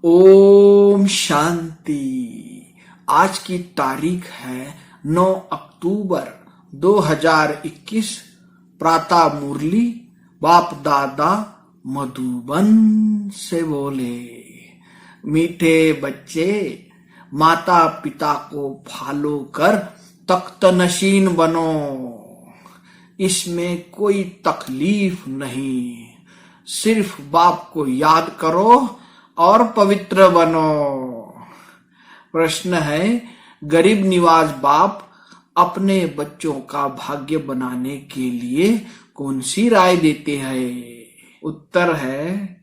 ओम शांति। आज की तारीख है 9 अक्टूबर 2021। प्रातः मुरली बाप दादा मधुबन से बोले। मीठे बच्चे, माता पिता को फॉलो कर तख्त नशीन बनो। इसमें कोई तकलीफ नहीं, सिर्फ बाप को याद करो और पवित्र बनो। प्रश्न है, गरीब निवाज बाप अपने बच्चों का भाग्य बनाने के लिए कौन सी राय देते हैं? उत्तर है,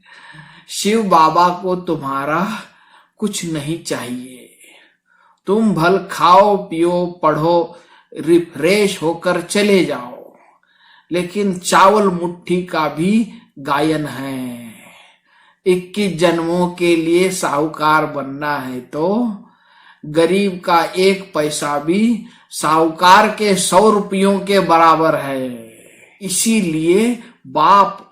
शिव बाबा को तुम्हारा कुछ नहीं चाहिए। तुम भल खाओ पियो पढ़ो रिफ्रेश होकर चले जाओ, लेकिन चावल मुट्ठी का भी गायन है। 21 जन्मों के लिए साहूकार बनना है तो गरीब का 1 पैसा भी साहूकार के 100 रुपयों के बराबर है। इसीलिए बाप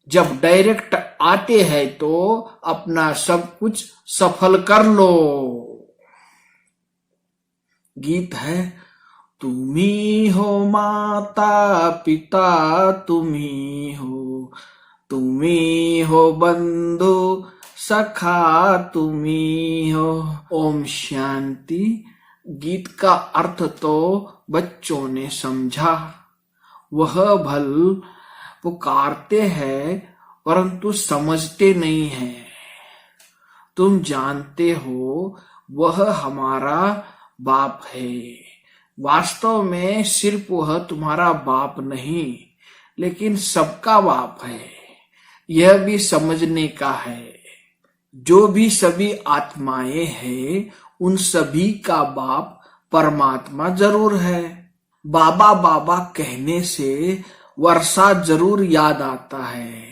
जब डायरेक्ट आते हैं तो अपना सब कुछ सफल कर लो। गीत है, तुम्ही हो माता पिता, तुम्ही हो बंधु सखा, तुम्ही हो। ओम शांति। गीत का अर्थ तो बच्चों ने समझा। वह भल पुकारते हैं परंतु समझते नहीं हैं। तुम जानते हो वह हमारा बाप है। वास्तव में सिर्फ वह तुम्हारा बाप नहीं, लेकिन सबका बाप है। यह भी समझने का है, जो भी सभी आत्माएं हैं उन सभी का बाप परमात्मा जरूर है। बाबा बाबा कहने से वर्षा जरूर याद आता है।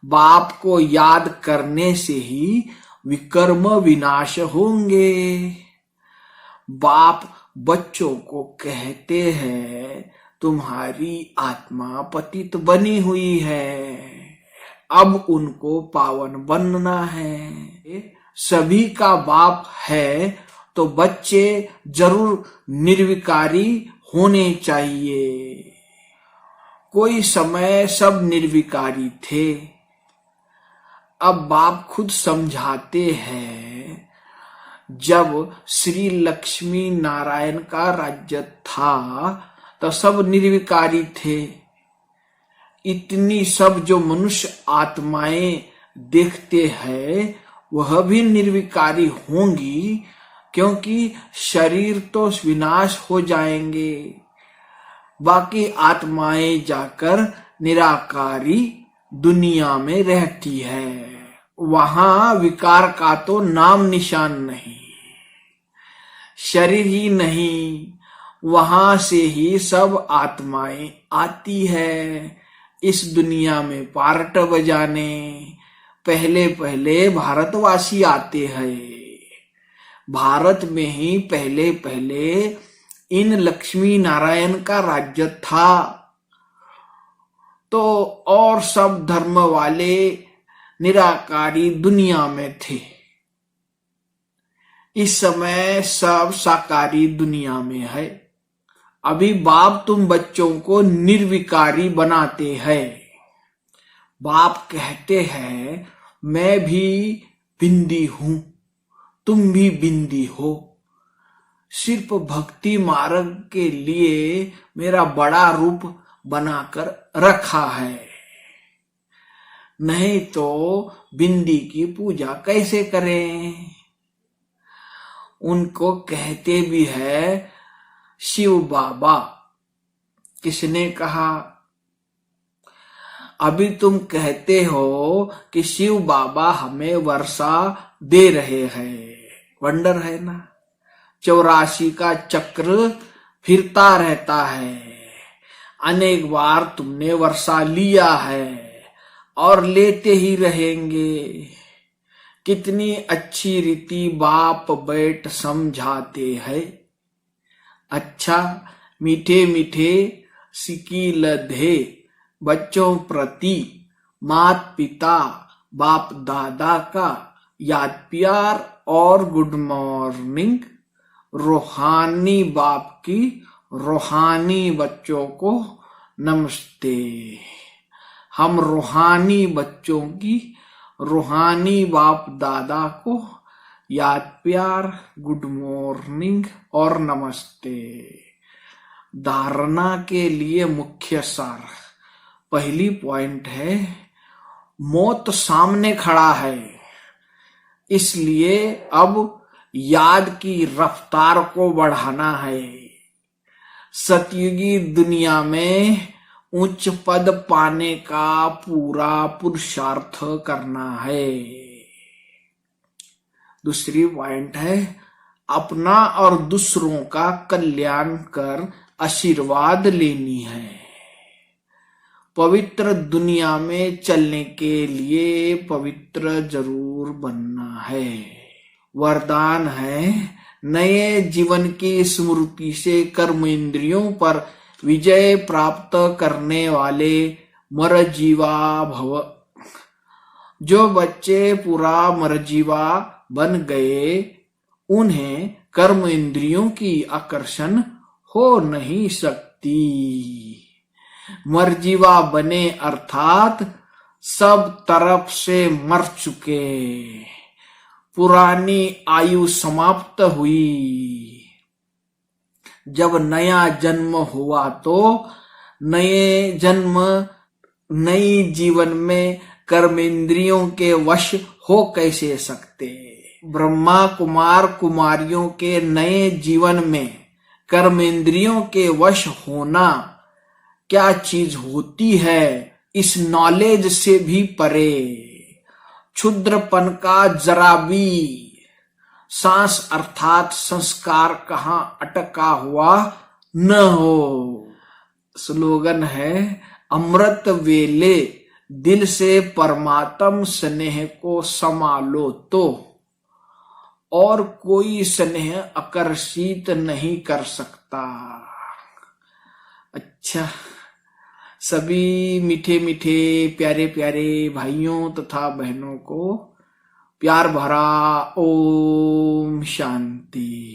बाप को याद करने से ही विकर्म विनाश होंगे। बाप बच्चों को कहते हैं, तुम्हारी आत्मा पतित बनी हुई है, अब उनको पावन बनना है। सभी का बाप है तो बच्चे जरूर निर्विकारी होने चाहिए। कोई समय सब निर्विकारी थे। अब बाप खुद समझाते हैं, जब श्री लक्ष्मी नारायण का राज्य था तो सब निर्विकारी थे। इतनी सब जो मनुष्य आत्माएं देखते हैं वह भी निर्विकारी होंगी, क्योंकि शरीर तो विनाश हो जाएंगे। बाकी आत्माएं जाकर निराकारी दुनिया में रहती है। वहां विकार का तो नाम निशान नहीं। शरीर ही नहीं, वहां से ही सब आत्माएं आती है इस दुनिया में पार्ट बजाने। पहले पहले भारतवासी आते हैं। भारत में ही पहले पहले इन लक्ष्मी नारायण का राज्य था, तो और सब धर्म वाले निराकारी दुनिया में थे। इस समय सब साकारी दुनिया में है। अभी बाप तुम बच्चों को निर्विकारी बनाते हैं। बाप कहते हैं, मैं भी बिंदी हूं, तुम भी बिंदी हो। सिर्फ भक्ति मार्ग के लिए मेरा बड़ा रूप बनाकर रखा है, नहीं तो बिंदी की पूजा कैसे करें। उनको कहते भी है शिव बाबा। किसने कहा? अभी तुम कहते हो कि शिव बाबा हमें वर्षा दे रहे हैं। वंडर है ना, 84 का चक्र फिरता रहता है। अनेक बार तुमने वर्षा लिया है और लेते ही रहेंगे। कितनी अच्छी रीति बाप बैठ समझाते हैं। अच्छा, मीठे मीठे सिकी लधे बच्चों प्रति मात पिता बाप दादा का याद प्यार और गुड मॉर्निंग। रूहानी बाप की रूहानी बच्चों को नमस्ते। हम रूहानी बच्चों की रूहानी बाप दादा को याद प्यार, गुड मॉर्निंग और नमस्ते। धारणा के लिए मुख्य सार। पहली पॉइंट है, मौत सामने खड़ा है, इसलिए अब याद की रफ्तार को बढ़ाना है। सतयुगी दुनिया में उच्च पद पाने का पूरा पुरुषार्थ करना है। दूसरी पॉइंट है, अपना और दूसरों का कल्याण कर आशीर्वाद लेनी है। पवित्र दुनिया में चलने के लिए पवित्र जरूर बनना है। वरदान है, नए जीवन की स्मृति से कर्म इंद्रियों पर विजय प्राप्त करने वाले मरजीवा भव। जो बच्चे पूरा मरजीवा बन गए, उन्हें कर्म इंद्रियों की आकर्षण हो नहीं सकती। मरजीवा बने अर्थात सब तरफ से मर चुके, पुरानी आयु समाप्त हुई। जब नया जन्म हुआ तो नए जन्म नई जीवन में कर्मेंद्रियों के वश हो कैसे सकते। ब्रह्मा कुमार कुमारियों के नए जीवन में कर्मेंद्रियों के वश होना क्या चीज होती है, इस नॉलेज से भी परे। क्षुद्रपन का जरा भी सांस अर्थात संस्कार कहाँ अटका हुआ न हो। स्लोगन है, अमृत वेले दिल से परमात्म स्नेह को संभालो तो और कोई स्नेह आकर्षित नहीं कर सकता। अच्छा, सभी मीठे मीठे प्यारे प्यारे भाइयों तथा बहनों को प्यार भरा ओम शांति।